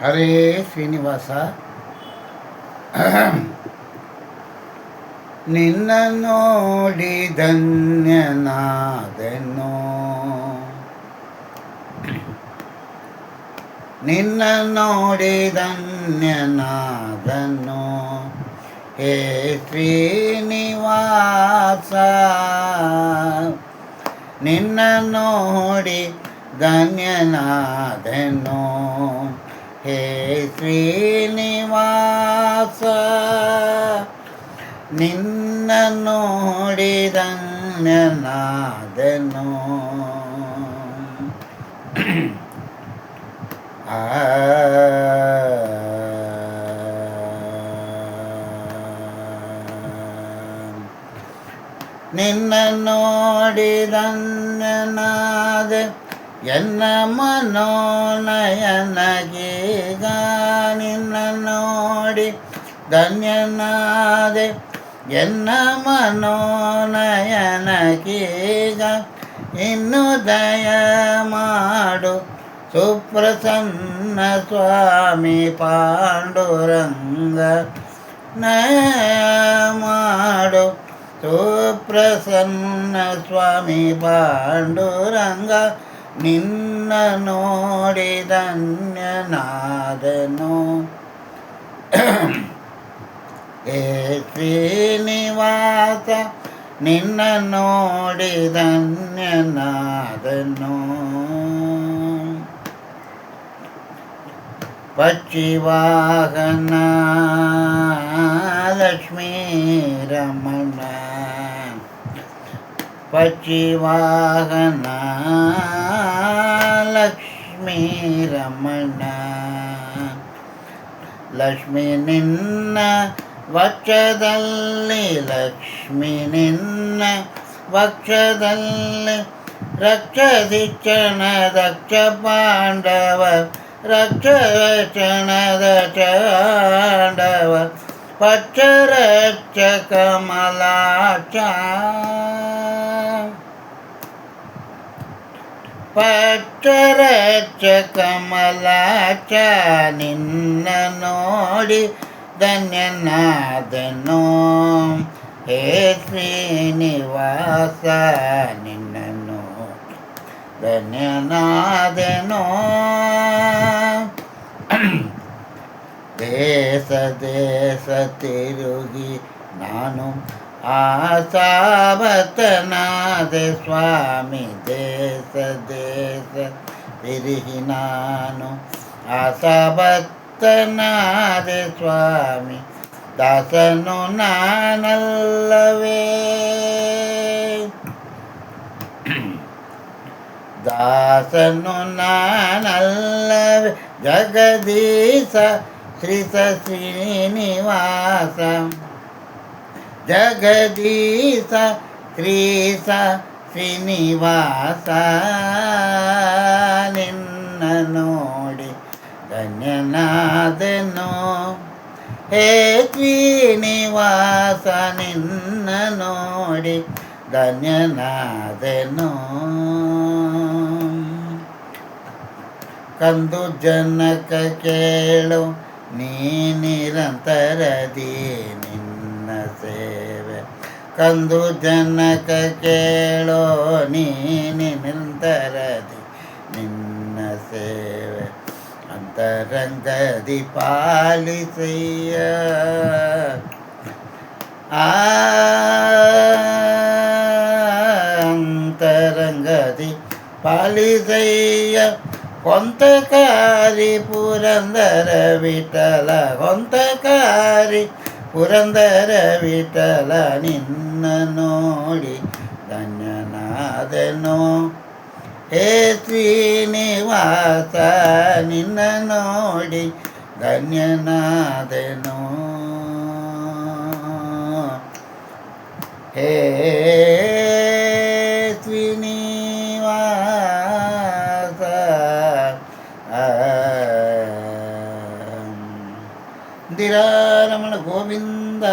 ಹರೇ ಶ್ರೀನಿವಾಸ. ನಿನ್ನ ನೋಡಿ ಧನ್ಯನಾದೆನೋ, ನಿನ್ನ ನೋಡಿ ಧನ್ಯನಾದನು ಹೇ ಶ್ರೀನಿವಾಸ. ನಿನ್ನ ನೋಡಿ ಧನ್ಯನಾದೆನೋ ಹೇ ಶ್ರೀನಿವಾಸ. ನಿನ್ನ ನೋಡಿ ಧನ್ಯನಾದೆನೋ. ನಿನ್ನ ನೋಡಿ ಧನ್ಯನಾದೆ ಎನ್ನ ಮನೋನಯನಗೀಗ. ನಿನ್ನ ನೋಡಿ ಧನ್ಯನಾದೆ ಎನ್ನ ಮನೋನಯನಗೀಗ. ಇನ್ನು ದಯ ಮಾಡು ಸುಪ್ರಸನ್ನ ಸ್ವಾಮಿ ಪಾಂಡುರಂಗ. ನಯ ಮಾಡು ಸುಪ್ರಸನ್ನ ಸ್ವಾಮಿ ಪಾಂಡುರಂಗ. ನಿನ್ನ ನೋಡಿ ಧನ್ಯನಾದೆನೋ ಹೇ ಶ್ರೀನಿವಾಸ. ನಿನ್ನ ನೋಡಿ ಧನ್ಯನಾದೆನೋ. ಪಕ್ಷಿವಾಹನ ಲಕ್ಷ್ಮೀ ರಮಣ. ಪಕ್ಷಿವಾಹನ ಲಕ್ಷ್ಮೀ ರಮಣ. ಲಕ್ಷ್ಮಿ ನಿನ್ನ ವಕ್ಷದಲ್ಲಿ, ಲಕ್ಷ್ಮಿ ನಿನ್ನ ವಕ್ಷದಲ್ಲಿ. ರಕ್ಷದಿಕ್ಷಣ ದಕ್ಷ ಪಾಂಡವ, ರಕ್ಷಣದ ಚಾಂಡವ. ಪಚ್ಚರಚ್ಚ ಕಮಲಾಚ, ಪಚ್ಚರಚ್ಚ ಕಮಲಾಚ. ನಿನ್ನ ನೋಡಿ ಧನ್ಯನಾದೆನೋ ಹೇ ಶ್ರೀನಿವಾಸ. ನಿನ್ನನ್ನು ಧನ್ಯನಾದೆನೋ. ದೇಶ ದೇಶ ತಿರುಗಿ ನಾನು ಆಸಾವತನಾದೆ ಸ್ವಾಮಿ. ದೇಶ ದೇಶ ತಿರುಗಿ ನಾನು ಆಸಾವತನಾದೆ ಸ್ವಾಮಿ. ದಾಸನು ನಾನಲ್ಲವೇ, ದಾಸನು ನಾನಲ್ಲವೇ. ಜಗದೀಶ ಶ್ರೀ ಶ್ರೀನಿವಾಸ. ಜಗದೀಶ ಶ್ರೀಸ ಶ್ರೀನಿವಾಸ. ನಿನ್ನ ನೋಡಿ ಧನ್ಯನಾದೆನೋ ಹೇ ಶ್ರೀನಿವಾಸ. ನಿನ್ನ ನೋಡಿ ಧನ್ಯನಾದೆನೋ. ಕಂದು ಜನಕ ಕೇಳು ನೀ ನಿರಂತರದಿ ನಿನ್ನ ಸೇವೆ. ಕಂದು ಜನಕ ಕೇಳೋ ನೀ ನಿರಂತರದಿ ನಿನ್ನ ಸೇವೆ. ಅಂತರಂಗದಿ ಪಾಲಿಸಯ್ಯ, ಅಂತರಂಗದಿ ಪಾಲಿಸಯ್ಯ. ಕೊಂತಕಾರಿ ಪುರಂದರ ವಿಠಲ, ಕೊಂತಕಾರಿ ಪುರಂದರ ವಿಠಲ. ನಿನ್ನ ನೋಡಿ ಧನ್ಯನಾದೆನೋ ಹೇ ಶ್ರೀನಿವಾಸ. ನಿನ್ನ ನೋಡಿ ಧನ್ಯನಾದೆನೋ ಹೇ ಶ್ರೀನಿವಾಸ. ಇಂದಿರಾರಮಣ ಗೋವಿಂದ.